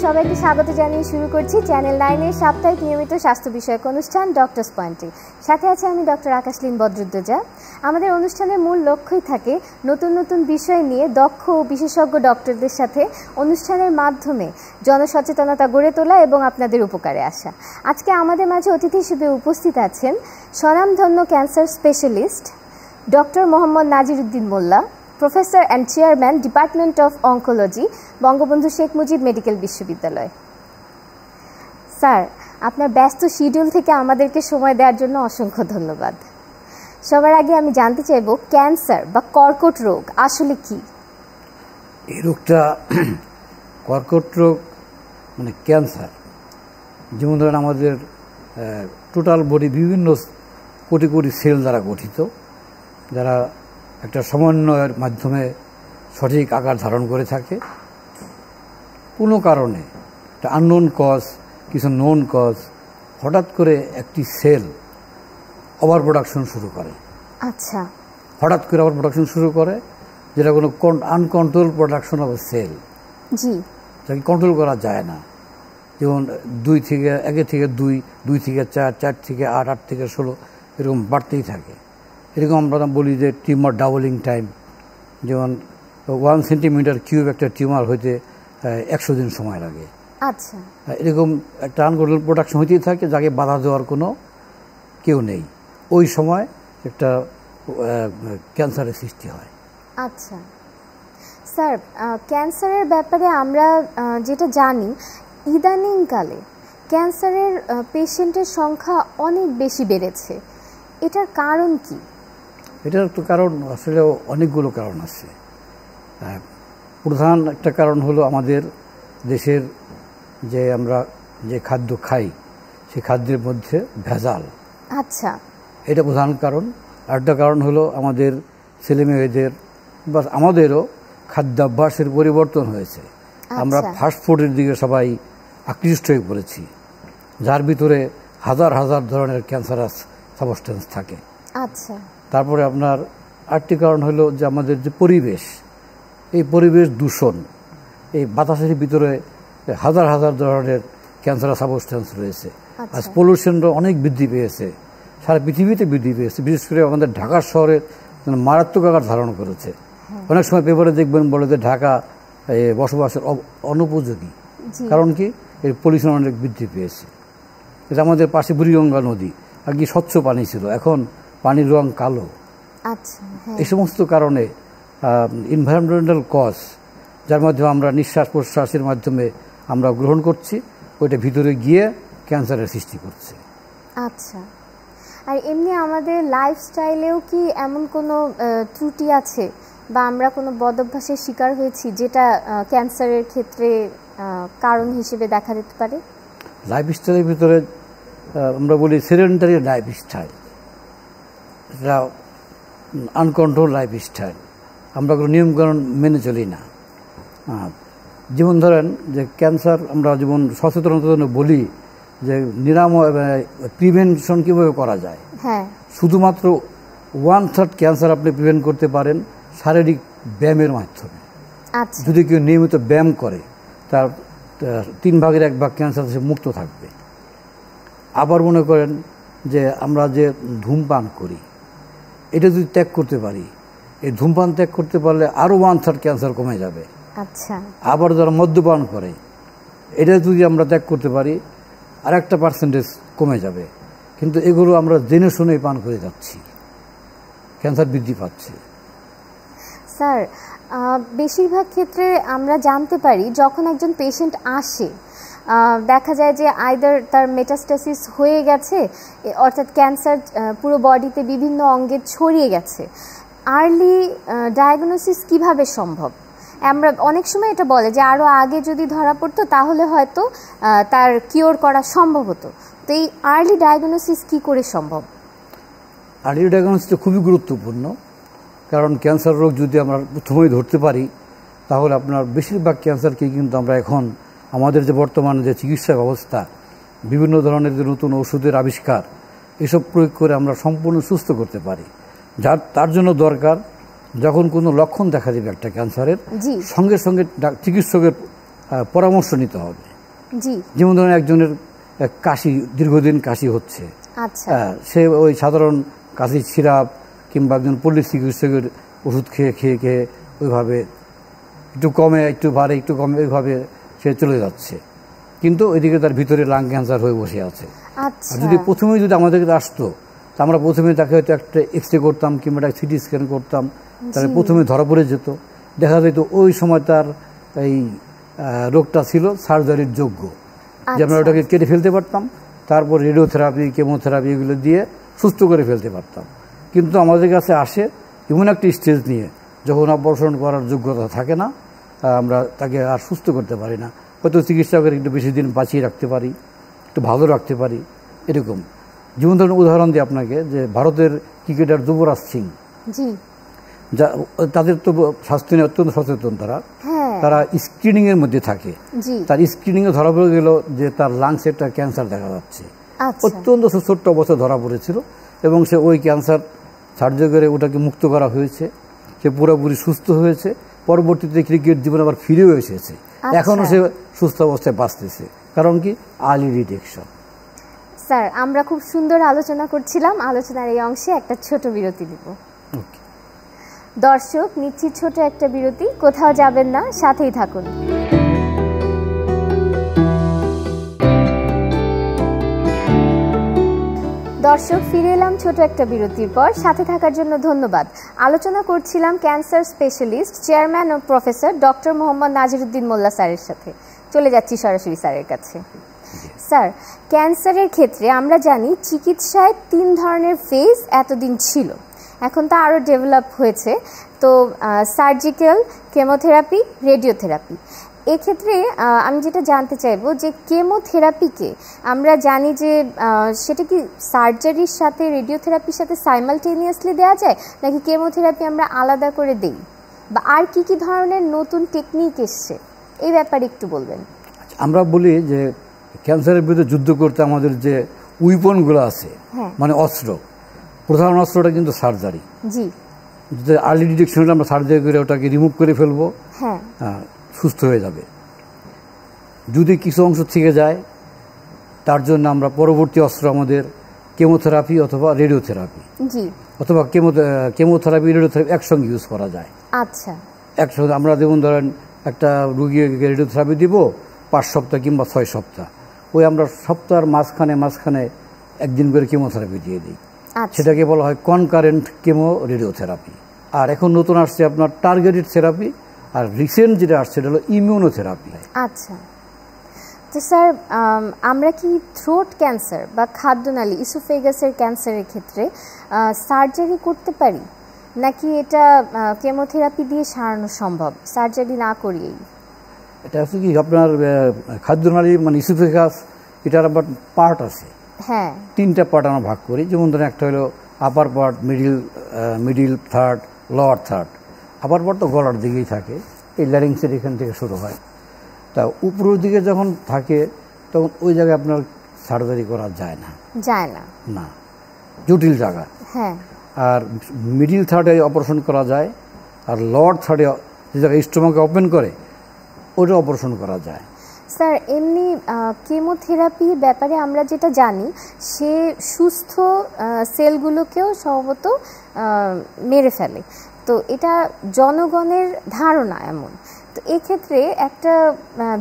সবাইকে স্বাগত জানিয়ে শুরু করছি চ্যানেল 9 এর সাপ্তাহিক নিয়মিত স্বাস্থ্য বিষয়ক অনুষ্ঠান ডক্টরস পয়েন্টে। সাথে আছে আমি ডক্টর আকাশলীন বদরুদ্দোজা। আমাদের অনুষ্ঠানের মূল লক্ষ্যই থাকে নতুন নতুন বিষয় নিয়ে দক্ষ ও বিশেষজ্ঞ ডক্টরদের সাথে অনুষ্ঠানের মাধ্যমে জনসচেতনতা গড়ে তোলা এবং আপনাদের উপকারে আসা। আজকে আমাদের মাঝে অতিথি হিসেবে উপস্থিত আছেন স্বনামধন্য cancer specialist doctor Mohammad Naziruddin Molla, professor and chairman department of oncology, Bangabandhu Sheikh Mujib medical বিশ্ববিদ্যালয়। স্যার, আপনার ব্যস্ত শিডিউল থেকে আমাদেরকে সময় দেওয়ার জন্য অসংখ্য ধন্যবাদ। সবার আগে আমি জানতে চাইব ক্যান্সার বা কর্কট রোগ আসলে কি? এই রোগটা কর্কট রোগ মানে ক্যান্সার, যেমন ধরেন আমাদের টোটাল বডি বিভিন্ন কোটি কোটি সেল দ্বারা গঠিত, যারা একটা সমন্বয়ের মাধ্যমে সঠিক আকার ধারণ করে থাকে। কোনো কারণে একটা আননোন কজ, কিছু নোন কজ, হঠাৎ করে একটি সেল ওভার প্রোডাকশন শুরু করে। আচ্ছা, হঠাৎ করে ওভার প্রোডাকশন শুরু করে, যেটা কোনো আনকন্ট্রোল প্রোডাকশন অফ সেল, জি, যাকে কন্ট্রোল করা যায় না। যেমন 1 থেকে 2, 2 থেকে 4, 4 থেকে 8, 8 থেকে 16 এরকম বাড়তেই থাকে। এরকম আমরা বলি যে টিউমার ডাবলিং টাইম, যেমন 1 সেন্টিমিটার কিউব একটা টিউমার হইতে 100 দিন সময় লাগে। আচ্ছা, এরকম একটা আনকন্ট্রোল প্রোডাকশন হইতেই থাকে, যাকে বাধা দেওয়ার কোনো কেউ নেই। ওই সময় একটা ক্যান্সারের সৃষ্টি হয়। আচ্ছা স্যার, ক্যান্সারের ব্যাপারে আমরা যেটা জানি, ইদানিংকালে ক্যান্সারের পেশেন্টের সংখ্যা অনেক বেশি বেড়েছে। এটার কারণ কি? এটার তো কারণ আসলে অনেকগুলো কারণ আছে। প্রধান একটা কারণ হলো আমাদের দেশের যে আমরা যে খাদ্য খাই, সেই খাদ্যের মধ্যে ভেজাল। আচ্ছা, এটা প্রধান কারণ। আরেকটা কারণ হলো আমাদের ছেলেমেয়েদের বা আমাদেরও খাদ্যাভ্যাসের পরিবর্তন হয়েছে। আমরা ফাস্টফুডের দিকে সবাই আকৃষ্ট হয়ে পড়েছি, যার ভিতরে হাজার হাজার ধরনের ক্যান্সারাস সাবস্টেন্স থাকে। আচ্ছা, তারপরে আপনার আরেকটি কারণ হলো যে আমাদের যে পরিবেশ, এই পরিবেশ দূষণ, এই বাতাসের ভিতরে হাজার হাজার ধরনের ক্যান্সারাস সাবস্টেন্স রয়েছে। আজ পলিউশনটা অনেক বৃদ্ধি পেয়েছে, সারা পৃথিবীতে বৃদ্ধি পেয়েছে, বিশেষ করে আমাদের ঢাকা শহরে মারাত্মক আকার ধারণ করেছে। অনেক সময় পেপারে দেখবেন বলে যে ঢাকা বসবাসের অনুপযোগী। কারণ কি? এর পলিউশন অনেক বৃদ্ধি পেয়েছে। এটা আমাদের পাশে বুড়িগঙ্গা নদী, আগে স্বচ্ছ পানি ছিল, এখন পানির রং কালো। আচ্ছা, এই সমস্ত কারণে এনভায়রনমেন্টাল কজ, যার মাধ্যমে আমরা নিঃশ্বাস প্রশ্বাসের মাধ্যমে আমরা গ্রহণ করছি, ওইটা ভিতরে গিয়ে ক্যান্সারের সৃষ্টি করছে। আচ্ছা, আর এমনি আমাদের লাইফস্টাইলেও কি এমন কোনো ত্রুটি আছে বা আমরা কোনো বদভ্যাসের শিকার হয়েছি যেটা ক্যান্সারের ক্ষেত্রে কারণ হিসেবে দেখা দিতে পারে? লাইফস্টাইলের ভিতরে আমরা বলি সেডেন্টারি লাইফস্টাইল, এটা আনকন্ট্রোল লাইফস্টাইল, আমরা কোনো নিয়মকানুন মেনে চলি না। যেমন ধরেন যে ক্যান্সার, আমরা যেমন সচেতনতার জন্য বলি যে নিরাময় প্রিভেনশন কীভাবে করা যায়। শুধুমাত্র 1/3 ক্যান্সার আপনি প্রিভেন্ট করতে পারেন শারীরিক ব্যায়ামের মাধ্যমে। যদি কেউ নিয়মিত ব্যায়াম করে, তার 1/3 ক্যান্সার থেকে মুক্ত থাকবে। আবার মনে করেন যে আমরা যে ধূমপান করি, এটা যদি ত্যাগ করতে পারি, এই ধূমপান ত্যাগ করতে পারলে আরও 1/3 ক্যান্সার কমে যাবে। আবার যারা মদ্যপান করে, এটা যদি আমরা ত্যাগ করতে পারি, আরেকটা পার্সেন্টেজ কমে যাবে। কিন্তু এগুলো আমরা জেনে শুনেই পান করে যাচ্ছি, ক্যান্সার বৃদ্ধি পাচ্ছে। স্যার, বেশিরভাগ ক্ষেত্রে আমরা জানতে পারি যখন একজন পেশেন্ট আসে, দেখা যায় যে আইদার তার মেটাস্টাসিস হয়ে গেছে, অর্থাৎ ক্যান্সার পুরো বডিতে বিভিন্ন অঙ্গে ছড়িয়ে গেছে। আর্লি ডায়াগনোসিস কিভাবে সম্ভব? আমরা অনেক সময় এটা বলে যে আরও আগে যদি ধরা পড়তো তাহলে হয়তো তার কিওর করা সম্ভব হতো। তো এই আর্লি ডায়াগনোসিস কি করে সম্ভব? আর্লি ডায়াগনোসিসটা খুবই গুরুত্বপূর্ণ, কারণ ক্যান্সার রোগ যদি আমরা প্রথমেই ধরতে পারি, তাহলে আপনার বেশিরভাগ ক্যান্সারকে কিন্তু আমরা এখন আমাদের যে বর্তমানে যে চিকিৎসা ব্যবস্থা, বিভিন্ন ধরনের যে নতুন ওষুধের আবিষ্কার, এসব প্রয়োগ করে আমরা সম্পূর্ণ সুস্থ করতে পারি। তার জন্য দরকার যখন কোনো লক্ষণ দেখা দেবে একটা ক্যান্সারের, সঙ্গে সঙ্গে চিকিৎসকের পরামর্শ নিতে হবে। জি, যেমন ধরুন একজনের কাশি, দীর্ঘদিন কাশি হচ্ছে, আচ্ছা, সে ওই সাধারণ কাশির সিরাপ কিংবা একজন পল্লী চিকিৎসকের ওষুধ খেয়ে খেয়ে খেয়ে ওইভাবে একটু কমে একটু বাড়ে একটু কমে ওইভাবে সে চলে যাচ্ছে, কিন্তু ওইদিকে তার ভিতরে লাং ক্যান্সার হয়ে বসে আছে। আচ্ছা, আর যদি প্রথমেই যদি আমাদের কাছে আসতো, তা আমরা প্রথমে তাকে হয়তো একটা এক্সরে করতাম কিংবা একটা সিটি স্ক্যান করতাম, তাহলে প্রথমে ধরা পড়ে যেত, দেখা যেত ওই সময় তার এই রোগটা ছিল সার্জারির যোগ্য, যে আমরা ওটাকে কেটে ফেলতে পারতাম, তারপর রেডিওথেরাপি কেমোথেরাপি এগুলো দিয়ে সুস্থ করে ফেলতে পারতাম। কিন্তু আমাদের কাছে আসে এমন একটি স্টেজ নিয়ে যখন অপারেশন করার যোগ্যতা থাকে না, আমরা তাকে আর সুস্থ করতে পারি না, হয়তো চিকিৎসকের একটু বেশি দিন বাঁচিয়ে রাখতে পারি, একটু ভালো রাখতে পারি এরকম। যেমন ধরুন উদাহরণ দিই আপনাকে, যে ভারতের ক্রিকেটার যুবরাজ সিং, জি, যা তাদের তো স্বাস্থ্য নিয়ে অত্যন্ত সচেতন, তারা স্ক্রিনিং এর মধ্যে থাকে, তার স্ক্রিনিং এ ধরা পড়ে গেল যে তার লাংসে একটা ক্যান্সার দেখা যাচ্ছে, অত্যন্ত ছোট্ট অবস্থায় ধরা পড়েছিল, এবং সে ওই ক্যান্সার সার্জারি করে ওটাকে মুক্ত করা হয়েছে, সে পুরোপুরি সুস্থ হয়েছে, পরবর্তীতে ক্রিকেট জীবনে আবার ফিরেও এসেছে, এখনো সে সুস্থ অবস্থায় বাঁচতেছে। কারণ কি? Early detection. স্যার, আমরা খুব সুন্দর আলোচনা করছিলাম, আলোচনার এই অংশে একটা ছোট বিরতি দিব। দর্শক, নিচ্ছি ছোট একটা বিরতি, কোথাও যাবেন না, সাথেই থাকুন। দর্শক, ফিরে এলাম ছোট একটা বিরতির পর। সাথে থাকার জন্য ধন্যবাদ। আলোচনা করছিলাম ক্যান্সার স্পেশালিস্ট, চেয়ারম্যান ও প্রফেসর ডক্টর মোহাম্মদ নাজিরউদ্দিন মোল্লা স্যারের সাথে। চলে যাচ্ছি সরাসরি স্যারের কাছে। স্যার, ক্যান্সারের ক্ষেত্রে আমরা জানি চিকিৎসায় 3 ধরনের ফেজ এতদিন ছিল, এখন তা আরও ডেভেলপ হয়েছে। তো সার্জিক্যাল, কেমোথেরাপি, রেডিওথেরাপি। এক্ষেত্রে আমি যেটা জানতে চাইবো যে কেমোথেরাপিকে আমরা জানি যে সেটা কি সার্জারির সাথে রেডিওথেরাপির সাথে সাইমালটেনিয়াসলি দেওয়া যায়, নাকি কেমোথেরাপি আমরা আলাদা করে দেই, বা আর কি কি ধরনের নতুন টেকনিক এসছে এই ব্যাপারে একটু বলবেন। আমরা বলি যে ক্যান্সারের বিরুদ্ধে যুদ্ধ করতে আমাদের যে উইপনগুলো আছে, মানে অস্ত্র, প্রধান অস্ত্রটা কিন্তু সার্জারি। জি, আর্লি ডিটেকশন হলে আমরা সার্জারি করে ওটাকে রিমুভ করে ফেলবো, সুস্থ হয়ে যাবে। যদি কিছু অংশ থেকে যায়, তার জন্য আমরা পরবর্তী অস্ত্র আমাদের কেমোথেরাপি অথবা রেডিওথেরাপি, অথবা কেমোথেরাপি রেডিওথেরাপি একসঙ্গে ইউজ করা যায়। আচ্ছা, একসঙ্গে আমরা যেমন ধরেন একটা রুগীকে রেডিওথেরাপি দিব 5 সপ্তাহ কিংবা 6 সপ্তাহ, ওই আমরা সপ্তাহের মাঝখানে একদিন করে কেমোথেরাপি দিয়ে দিই, সেটাকে বলা হয় কনকারেন্ট কেমো রেডিওথেরাপি। আর এখন নতুন আসছে আপনার টার্গেটেড থেরাপি, আর রিসেন্ট যেটা আসছে সেটা হলো ইমিউনোথেরাপি। আচ্ছা, তো স্যার আমরা কি থ্রোট ক্যান্সার বা খাদ্যনালী ইসোফেগাসের ক্যান্সারের ক্ষেত্রে সার্জারি করতে পারি, নাকি এটা কেমোথেরাপি দিয়ে সারানো সম্ভব সার্জারি না করিয়েই? এটা হচ্ছে কি আপনার খাদ্যনালী মানে ইসোফেগাস, এটার আবার পার্ট আছে, 3টা পার্ট আমরা ভাগ করি। যেমন ধরেন একটা হলো আপার part, middle third, lower third. আপার পার্ট তো গলার দিকেই থাকে, এই ল্যারিংসের এখান থেকে শুরু হয়। তা উপরের দিকে যখন থাকে তখন ওই জায়গায় আপনার সার্জারি করা যায় না, না, জটিল জায়গা। আর মিডিল থার্ডে অপারেশন করা যায়, আর লোয়ার থার্ডে যে জায়গায় স্টোমাকে ওপেন করে ওটা অপারেশন করা যায়। স্যার, এমনি কেমোথেরাপির ব্যাপারে আমরা যেটা জানি, সে সুস্থ সেলগুলোকেও সম্ভবত মেরে ফেলে, তো এটা জনগণের ধারণা এমন। তো এক্ষেত্রে একটা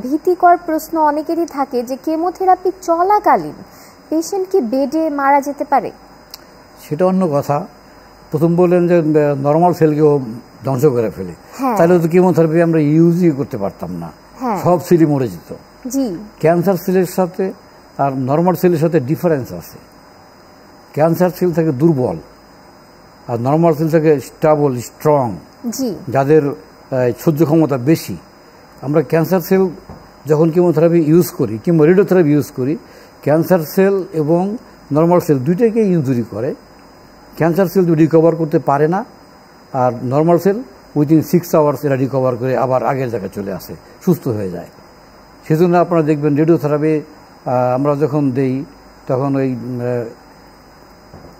ভীতিকর প্রশ্ন অনেকেরই থাকে যে কেমোথেরাপি চলাকালীন পেশেন্ট কি বেডে মারা যেতে পারে? সেটা অন্য কথা। প্রথম বললেন যে নর্মাল সেলকেও ধ্বংস করে ফেলে, তাহলে তো কেমোথেরাপি আমরা ইউজই করতে পারতাম না, সব সেলই মরে যেত। ক্যান্সার সেলের সাথে আর নর্মাল সেলের সাথে ডিফারেন্স আছে। ক্যান্সার সেল থাকে দুর্বল, আর নর্মাল সেল থাকে স্টেবল, স্ট্রং, যাদের সহ্য ক্ষমতা বেশি। আমরা ক্যান্সার সেল যখন কেমোথেরাপি ইউজ করি কিংবা রেডিওথেরাপি ইউজ করি, ক্যান্সার সেল এবং নর্মাল সেল দুইটাকে ইনজুরি করে। ক্যান্সার সেল রিকভার করতে পারে না, আর নর্মাল সেল উইদিন 6 আওয়ার্স এরা রিকভার করে আবার আগের জায়গায় চলে আসে, সুস্থ হয়ে যায়। সেজন্য আপনারা দেখবেন রেডিওথেরাপি আমরা যখন দেই তখন ওই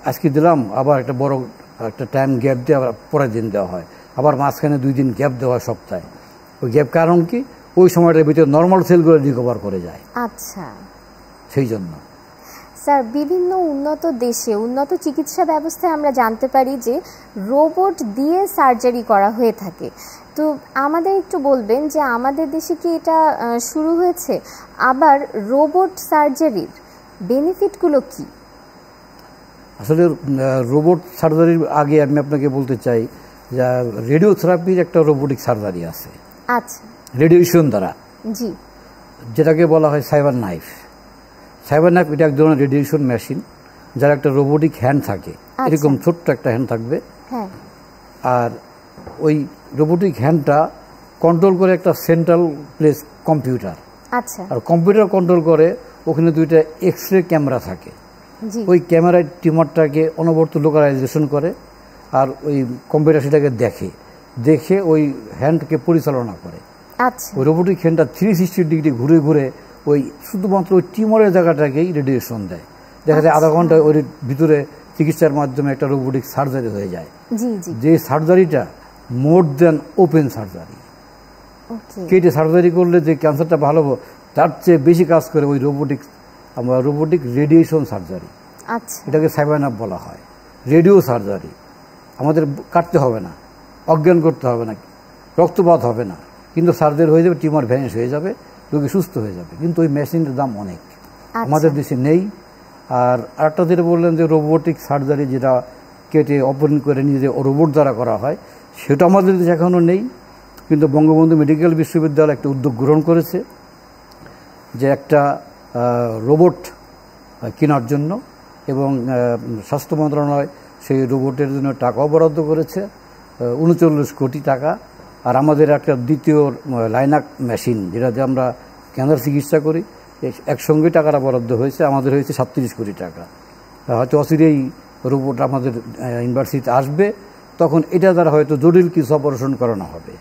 আজকে দিলাম, আবার একটা বড় একটা টাইম গ্যাপ দিয়ে আবার পরের দিন দেওয়া হয়, আবার মাঝখানে 2 দিন গ্যাপ দেওয়া হয় সপ্তাহে। ওই গ্যাপ কারণ কি? ওই সময়টার ভিতরে নর্মাল সেলগুলো রিকভার করে যায়। আচ্ছা, সেই জন্য স্যার বিভিন্ন উন্নত দেশে উন্নত চিকিৎসা ব্যবস্থায় আমরা জানতে পারি যে রোবট দিয়ে সার্জারি করা হয়ে থাকে। তো আমাদের একটু বলবেন যে আমাদের দেশে কি এটা শুরু হয়েছে? আবার রোবট সার্জারির বেনিফিটগুলো কি? আসলে রোবট সার্জারির আগে আমি আপনাকে বলতে চাই যে রেডিওথেরাপির একটা রোবোটিক সার্জারি আছে। আচ্ছা, রেডিয়েশন দ্বারা, জি, যেটাকে বলা হয় সাইবার নাইফ। সাইবার নাইফ এটা এক ধরনের রেডিয়েশন মেশিন, যার একটা রোবোটিক হ্যান্ড থাকে, এরকম ছোট্ট একটা হ্যান্ড থাকবে। হ্যাঁ, আর ওই রোবোটিক হ্যান্ডটা কন্ট্রোল করে একটা সেন্ট্রাল প্লেস কম্পিউটার। আচ্ছা, আর কম্পিউটার কন্ট্রোল করে ওখানে দুইটা এক্স-রে ক্যামেরা থাকে। জি, ওই ক্যামেরায় টিউমারটাকে অনবরত লোকালাইজেশন করে, আর ওই কম্পিউটার সেটাকে দেখে ওই হ্যান্ডকে পরিচালনা করে। আচ্ছা, ওই রোবোটিক হ্যান্ডটা 360 ডিগ্রি ঘুরে ঘুরে ওই শুধুমাত্র ওই টিউমারের জায়গাটাকেই রেডিয়েশন দেয়। দেখা যায় আধা ঘন্টায় ওই ভিতরে চিকিৎসার মাধ্যমে একটা রোবোটিক সার্জারি হয়ে যায়। জি, জি, যে সার্জারিটা মোর দেন ওপেন সার্জারি। ওকে, কেটে সার্জারি করলে যে ক্যান্সারটা ভালো হবে তার চেয়ে বেশি কাজ করে ওই রোবোটিক রেডিয়েশন সার্জারি। আচ্ছা, এটাকে সাইবারনাপ বলা হয়। রেডিও সার্জারি আমাদের কাটতে হবে না, অজ্ঞান করতে হবে না, রক্তপাত হবে না, কিন্তু সার্জারি হয়ে যাবে, টিউমার ভ্যানিশ হয়ে যাবে, রোগী সুস্থ হয়ে যাবে। কিন্তু ওই মেশিনের দাম অনেক, আমাদের দেশে নেই। আর আরেকটা যেটা বললেন যে রোবোটিক সার্জারি, যেটা কেটে অপারেশন করে নিজে রোবট দ্বারা করা হয়, সেটা আমাদের দেশে এখনও নেই। কিন্তু বঙ্গবন্ধু মেডিকেল বিশ্ববিদ্যালয় একটা উদ্যোগ গ্রহণ করেছে যে একটা রোবট কেনার জন্য, এবং স্বাস্থ্য মন্ত্রণালয় সেই রোবটের জন্য টাকাও বরাদ্দ করেছে, 39 কোটি টাকা। আর আমাদের একটা দ্বিতীয় লাইনাক মেশিন, যেটা দিয়ে আমরা ক্যান্সার চিকিৎসা করি, একসঙ্গে টাকাটা বরাদ্দ হয়েছে, আমাদের হয়েছে 37 কোটি টাকা। হয়তো অচিরেই রোবট আমাদের ইউনিভার্সিটিতে আসবে, তখন এটা দ্বারা হয়তো জটিল কিছু অপারেশন করানো হবে।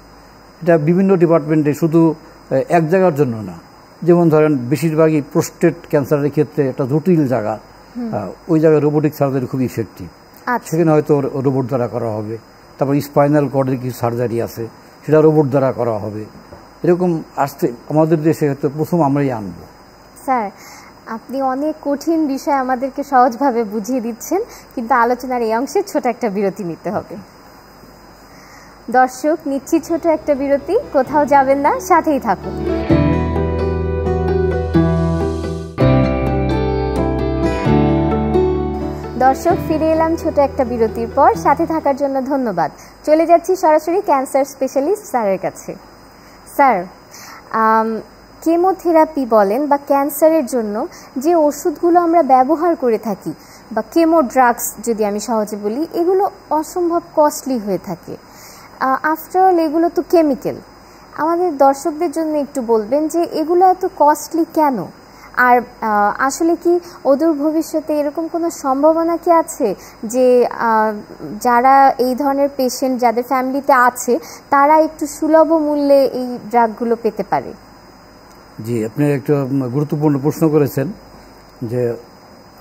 এটা বিভিন্ন ডিপার্টমেন্টে, শুধু এক জায়গার জন্য না। যেমন ধরেন বেশিরভাগই প্রোস্টেট ক্যান্সারের ক্ষেত্রে একটা জটিল জায়গা, ওই জায়গায় রোবোটিক সার্জারি খুব ইফেক্টিভ, সেখানে হয়তো রোবট দ্বারা করা হবে। তারপর স্পাইনাল কর্ডের কিছু সার্জারি আছে, সেটা রোবট দ্বারা করা হবে। এরকম আসতে আমাদের দেশে হয়তো প্রথম আমরাই আনব। স্যার, আপনি অনেক কঠিন বিষয় আমাদেরকে সহজভাবে বুঝিয়ে দিচ্ছেন, কিন্তু আলোচনার এই অংশে ছোট একটা বিরতি নিতে হবে। দর্শক, নিচ্ছি ছোট একটা বিরতি, কোথাও যাবেন না, সাথেই থাকুন। দর্শক, ফিরে এলাম ছোট একটা বিরতির পর। সাথে থাকার জন্য ধন্যবাদ। চলে যাচ্ছি সরাসরি ক্যান্সার স্পেশালিস্ট স্যারের কাছে। স্যার, কেমোথেরাপি বলেন বা ক্যান্সারের জন্য যে ওষুধগুলো আমরা ব্যবহার করে থাকি, বা কেমো ড্রাগস যদি আমি সহজে বলি, এগুলো অসম্ভব কস্টলি হয়ে থাকে। আফটার অল এগুলো তো কেমিক্যাল। আমাদের দর্শকদের জন্য একটু বলবেন যে এগুলো এত কস্টলি কেন? আর আসলে কি অদূর ভবিষ্যতে এরকম কোনো সম্ভাবনা কি আছে যে যারা এই ধরনের পেশেন্ট যাদের ফ্যামিলিতে আছে তারা একটু সুলভ মূল্যে এই ড্রাগগুলো পেতে পারে? জি, আপনি একটা গুরুত্বপূর্ণ প্রশ্ন করেছেন। যে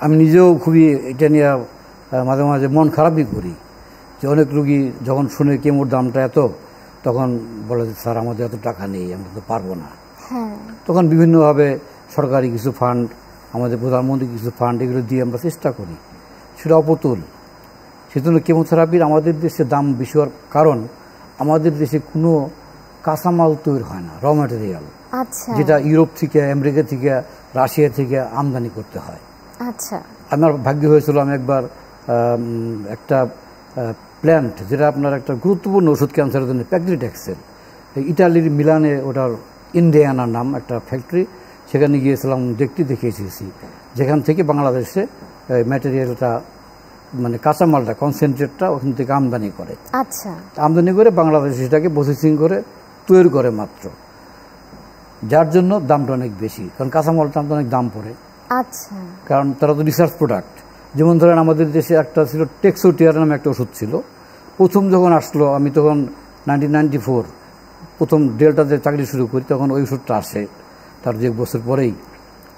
আমি নিজেও খুবই এটা নিয়ে মাঝে মাঝে মন খারাপই করি, যে অনেক রুগী যখন শুনে কেমোর দামটা এত, তখন বলে যে স্যার আমাদের এত টাকা নেই, আমরা তো পারবো না। তখন বিভিন্নভাবে সরকারি কিছু ফান্ড, আমাদের প্রধানমন্ত্রী কিছু ফান্ড, এগুলো দিয়ে আমরা চেষ্টা করি, সেটা অপতুল। সেজন্য কেমোথেরাপির আমাদের দেশে দাম বেশি হওয়ার কারণ, আমাদের দেশে কোনো কাঁচামাল তৈরি হয় না, র ম্যাটেরিয়াল, যেটা ইউরোপ থেকে, আমেরিকা থেকে, রাশিয়া থেকে আমদানি করতে হয়। আচ্ছা, আমার ভাগ্য হয়েছিল, আমি একবার একটা প্ল্যান্ট, যেটা আপনার একটা গুরুত্বপূর্ণ ওষুধ ক্যান্সারের জন্য, প্যাক্রিটেক্সেল, ইটালির মিলানে, ওটার ইন্ডিয়ানার নাম একটা ফ্যাক্টরি, সেখানে গিয়েছিলাম, দেখে এসেছি, যেখান থেকে বাংলাদেশে ম্যাটেরিয়ালটা, মানে কাঁচামালটা, কনসেন্ট্রেটটা ওখান থেকে আমদানি করে। আচ্ছা, আমদানি করে বাংলাদেশে সেটাকে প্রসেসিং করে তৈরি করে মাত্র, যার জন্য দামটা অনেক বেশি, কারণ কাঁচামালটা অনেক দাম পড়ে। আচ্ছা, কারণ তারা তো রিসার্চ প্রোডাক্ট। যেমন ধরেন আমাদের দেশে একটা ছিল টেক্সোটিয়ার নামে একটা ওষুধ ছিল, প্রথম যখন আসলো, আমি তখন 1994 প্রথম ডেল্টাতে চাকরি শুরু করি, তখন ওই ওষুধটা আসে, তার 1 বছর পরেই,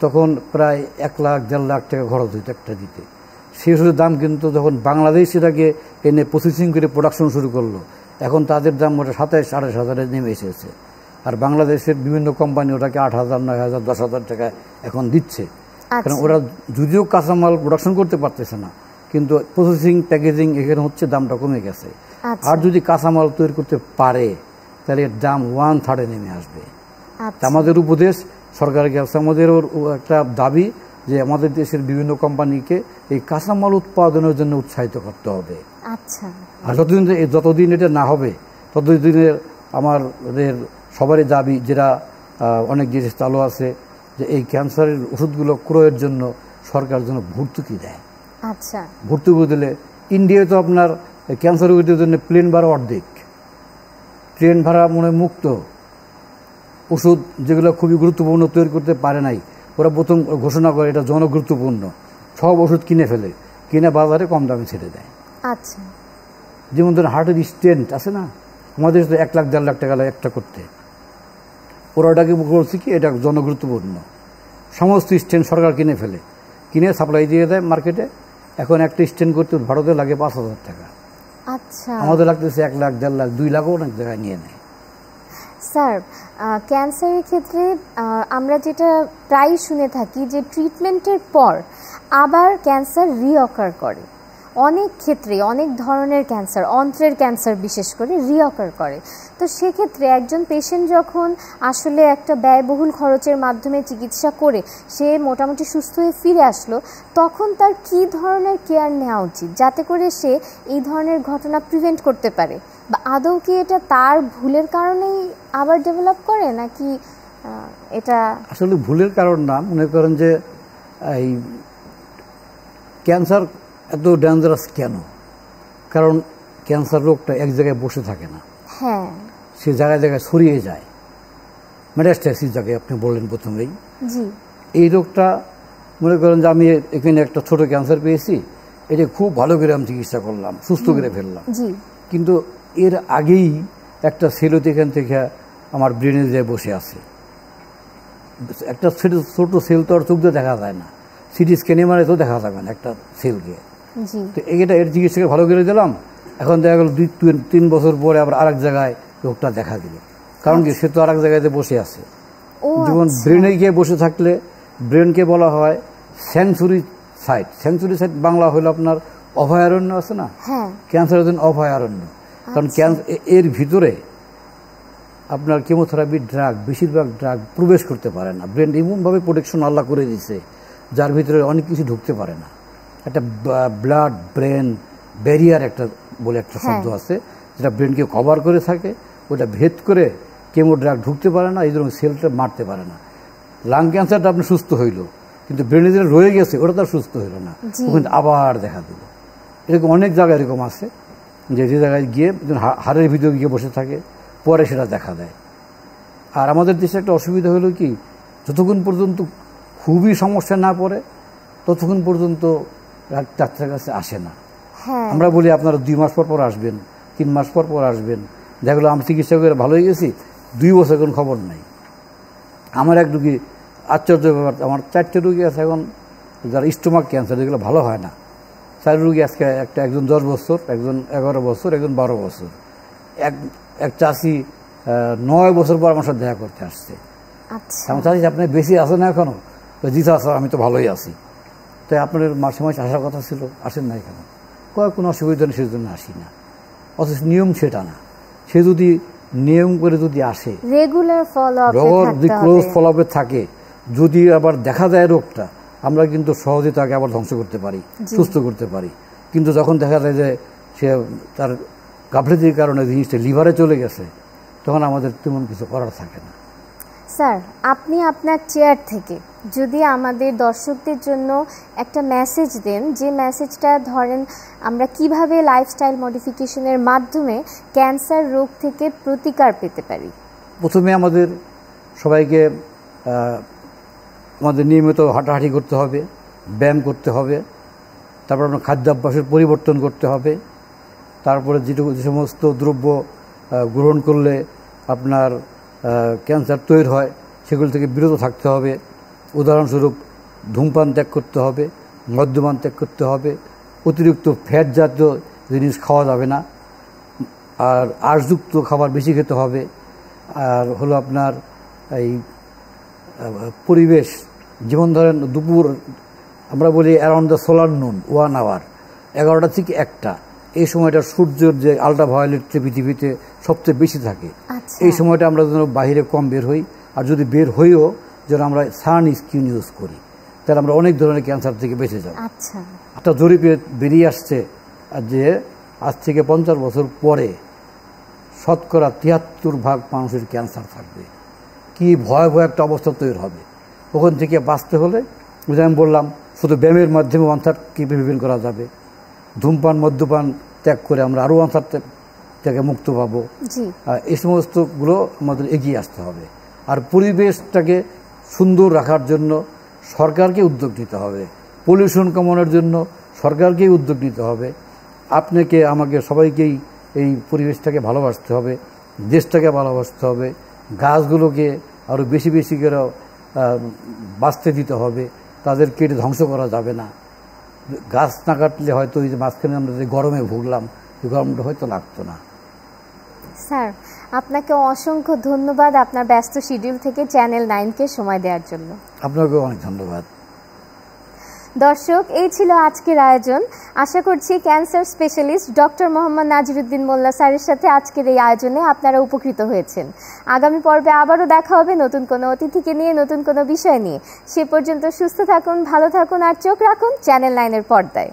তখন প্রায় 1 লাখ 1.5 লাখ টাকা খরচ হইতো একটা দিতে। সেই ওষুধের দাম কিন্তু যখন বাংলাদেশ সেটাকে এনে প্রসেসিং করে প্রোডাকশন শুরু করলো, এখন তাদের দাম ওটা 27-28 হাজারে নেমে এসেছে। আর বাংলাদেশের বিভিন্ন কোম্পানি ওটাকে 8,000, 9,000, 10,000 টাকা এখন দিচ্ছে। কারণ ওরা যদিও কাঁচামাল প্রোডাকশন করতে পারতেছে না, কিন্তু প্রসেসিং, প্যাকেজিং এখানে হচ্ছে দামটা কমে গেছে। আর যদি কাঁচামাল তৈরি করতে পারে তাহলে এর দাম 1/3 নেমে আসবে। আমাদের উপদেশ সরকারের কাছে, আমাদের একটা দাবি যে আমাদের দেশের বিভিন্ন কোম্পানিকে এই কাঁচামাল উৎপাদনের জন্য উৎসাহিত করতে হবে। আর যতদিন এটা না হবে ততদিনের আমাদের সবারই দাবি, যেটা অনেক দেশে চালু আছে, যে এই ক্যান্সারের ওষুধগুলো ক্রয়ের জন্য সরকার যেন ভর্তুকি দেয়। ভর্তুকি দিলে ইন্ডিয়ায় তো আপনার ক্যান্সার রোগীদের জন্য প্লেন ভাড়া অর্ধেক, ট্রেন ভাড়া মনে মুক্ত, ওষুধ যেগুলো খুবই গুরুত্বপূর্ণ তৈরি করতে পারে নাই, ওরা প্রথম ঘোষণা করে এটা জনগুরুত্বপূর্ণ, সব ওষুধ কিনে ফেলে, কিনে বাজারে কম দামে ছেড়ে দেয়। যেমন ধরুন হার্টের স্টেন্ট আছে না, আমাদের তো 1 লাখ 1.5 লাখ টাকা লাগে একটা করতে, ওরা ওটাকে বলছে কি এটা জনগুরুত্বপূর্ণ, সমস্ত স্টেন্ট সরকার কিনে ফেলে, কিনে সাপ্লাই দিয়ে দেয় মার্কেটে। এখন একটা স্টেন্ট করতে ভারতে লাগে 5,000 টাকা, আমাদের লাগতেছে 1 লাখ 1.5 লাখ 2 লাখও অনেক জায়গায় নিয়ে নেয়। স্যার, ক্যান্সারের ক্ষেত্রে আমরা যেটা প্রায় শুনে থাকি যে ট্রিটমেন্টের পর আবার ক্যান্সার রিঅকার করে, অনেক ক্ষেত্রে অনেক ধরনের ক্যান্সার, অন্ত্রের ক্যান্সার বিশেষ করে রিঅকার করে। তো সেক্ষেত্রে একজন পেশেন্ট যখন আসলে একটা ব্যয়বহুল খরচের মাধ্যমে চিকিৎসা করে সে মোটামুটি সুস্থ হয়ে ফিরে আসলো, তখন তার কি ধরনের কেয়ার নেওয়া উচিত যাতে করে সে এই ধরনের ঘটনা প্রিভেন্ট করতে পারে? বা আদৌ কি এটা তার ভুলের কারণেই আবার ডেভেলপ করে, নাকি এটা আসলে ভুলের কারণ না? মনে করেন যে এই ক্যান্সার এত ডেঞ্জারাস কেন? কারণ ক্যান্সার রোগটা এক জায়গায় বসে থাকে না, সে জায়গায় জায়গায় ছড়িয়ে যায়, মেটাস্ট্যাসিস যাকে আপনি বললেন প্রথমেই। এই রোগটা মনে করেন যে আমি এখানে একটা ছোট ক্যান্সার পেয়েছি, এটা খুব ভালো করে আমি চিকিৎসা করলাম, সুস্থ করে ফেললাম, কিন্তু এর আগেই একটা সেল এখান থেকে আমার ব্রেনে যায় বসে আছে। একটা ছোট সেল তো আর চোখ দিয়ে দেখা যায় না, সিটি স্ক্যানে মানে তো দেখা যাবে না একটা সেলকে। তো এটা এর চিকিৎসাকে ভালো করে দিলাম, এখন দেখা গেল 2-3 বছর পরে আবার আরেক জায়গায় রোগটা দেখা দিল। কারণ কি, সে তো আরেক জায়গাতে বসে আছে। যেমন ব্রেনে গিয়ে বসে থাকলে ব্রেনকে বলা হয় সেন্সরি সাইট। সেন্সরি সাইট বাংলা হলো আপনার অভয়ারণ্য আছে না, ক্যান্সারের জন্য অভয়ারণ্য। কারণ এর ভিতরে আপনার কেমোথেরাপি ড্রাগ, বেশিরভাগ ড্রাগ প্রবেশ করতে পারে না। ব্রেন এমনভাবে প্রোটেকশন আল্লাহ করে দিয়েছে যার ভিতরে অনেক কিছু ঢুকতে পারে না। একটা ব্লাড ব্রেন ব্যারিয়ার একটা বলে একটা শব্দ আছে, যেটা ব্রেনকে কভার করে থাকে, ওটা ভেদ করে কেমো ড্রাগ ঢুকতে পারে না, এই জন্য সেলটা মারতে পারে না। লাং ক্যান্সারটা আপনি সুস্থ হইল, কিন্তু ব্রেনে যেটা রয়ে গেছে ওটা তো সুস্থ হইল না, ওখানে আবার দেখা দিল। এরকম অনেক জায়গায় এরকম আছে যে জায়গায় গিয়ে হাড়ের ভিতরে গিয়ে বসে থাকে, পরে সেটা দেখা দেয়। আর আমাদের দেশে একটা অসুবিধা হলো কি, যতক্ষণ পর্যন্ত খুবই সমস্যা না পড়ে ততক্ষণ পর্যন্ত ডাক্তারের কাছে আসে না। আমরা বলি আপনারা 2 মাস পর আসবেন, 3 মাস পর আসবেন, দেখলো আমি চিকিৎসা করে ভালো হয়ে গেছি, 2 বছর কোনো খবর নাই। আমার এক রুগী, আশ্চর্য ব্যাপার, আমার 4টে রুগী আছে এখন যারা স্টোমাক ক্যান্সার, যেগুলো ভালো হয় না। 4 রুগী আজকে, একজন 10 বছর, একজন 11 বছর, একজন 12 বছর। এক চাষি 9 বছর পর আমার সাথে দেখা করতে আসছে। আমার চাষি, আপনি বেশি আছেন না এখনো? জি স্যার, আমি তো ভালোই আছি। তাই আপনার মাসে মাসে আসার কথা ছিল, আসেন না এখানে? কোনো অসুবিধা নেই, সেজন্য আসি না। অথচ নিয়ম সেটা না। সে যদি নিয়ম করে যদি আসে, রেগুলার ক্লোজ ফলো আপে থাকে, যদি আবার দেখা যায় রোগটা, আমরা কিন্তু সহজে তাকে আবার ধ্বংস করতে পারি, সুস্থ করতে পারি। কিন্তু যখন দেখা যায় যে সে তার গাফিলতির কারণে জিনিসটা লিভারে চলে গেছে, তখন আমাদের তেমন কিছু করার থাকে না। স্যার, আপনি আপনার চেয়ার থেকে যদি আমাদের দর্শকদের জন্য একটা মেসেজ দেন, যে মেসেজটা ধরেন আমরা কিভাবে লাইফস্টাইল মডিফিকেশনের মাধ্যমে ক্যান্সার রোগ থেকে প্রতিকার পেতে পারি। প্রথমে আমাদের সবাইকে আমাদের নিয়মিত হাঁটাহাঁটি করতে হবে, ব্যায়াম করতে হবে, তারপর আপনার খাদ্যাভ্যাসের পরিবর্তন করতে হবে, তারপরে যে সমস্ত দ্রব্য গ্রহণ করলে আপনার ক্যান্সার তৈরি হয় সেগুলো থেকে বিরত থাকতে হবে। উদাহরণস্বরূপ ধূমপান ত্যাগ করতে হবে, মদ্যপান ত্যাগ করতে হবে, অতিরিক্ত ফ্যাট জাতীয় জিনিস খাওয়া যাবে না, আর আঁশযুক্ত খাবার বেশি খেতে হবে, আর হলো আপনার এই পরিবেশ, যেমন ধরেন দুপুর আমরা বলি অ্যারাউন্ড দ্য সোলার নুন 1 আওয়ার, 11টা থেকে 1টা, এই সময়টা সূর্যের যে আল্ট্রাভায়োলেট পৃথিবীতে সবচেয়ে বেশি থাকে। এই সময়টা আমরা যেন বাইরে কম বের হই, আর যদি বের হইও যেন আমরা সান স্ক্রিন ইউজ করি, তাহলে আমরা অনেক ধরনের ক্যান্সার থেকে বেঁচে যাব। একটা জরিপে বেরিয়ে আসছে যে আজ থেকে 50 বছর পরে শতকরা 73% মানুষের ক্যান্সার থাকবে। কি ভয়াবহ একটা অবস্থা তৈরি হবে। ওখান থেকে বাঁচতে হলে আমি বললাম শুধু ব্যায়ামের মাধ্যমে 1/3 প্রিভেন্ট করা যাবে। ধূমপান মদ্যপান ত্যাগ করে আমরা আরও 1/3 থেকে মুক্ত পাবো। এই সমস্তগুলো আমাদের এগিয়ে আসতে হবে। আর পরিবেশটাকে সুন্দর রাখার জন্য সরকারকে উদ্যোগ নিতে হবে, পলিউশন কমানোর জন্য সরকারকেই উদ্যোগ নিতে হবে। আপনাকে আমাকে সবাইকেই এই পরিবেশটাকে ভালোবাসতে হবে, দেশটাকে ভালোবাসতে হবে, গাছগুলোকে আরও বেশি বেশি করে বাঁচতে দিতে হবে, তাদের কেটে ধ্বংস করা যাবে না। গাছ না কাটলে হয়তো এই যে মাঝখানে আমরা যে গরমে ভুগলাম, এই গরমটা হয়তো লাগতো না। স্যার, আপনাকে অসংখ্য ধন্যবাদ আপনার ব্যস্ত শিডিউল থেকে চ্যানেল 9কে সময় দেওয়ার জন্য। আপনাকেও অনেক ধন্যবাদ। দর্শক, এই ছিল আজকের আয়োজন। আশা করছি cancer specialist doctor Mohammad Naziruddin মোল্লা স্যারের সাথে আজকের এই আয়োজনে আপনারা উপকৃত হয়েছেন। আগামী পর্বে আবারও দেখা হবে নতুন কোনো অতিথিকে নিয়ে, নতুন কোনো বিষয় নিয়ে। সে পর্যন্ত সুস্থ থাকুন, ভালো থাকুন আর চোখ রাখুন চ্যানেল 9-এর পর্দায়।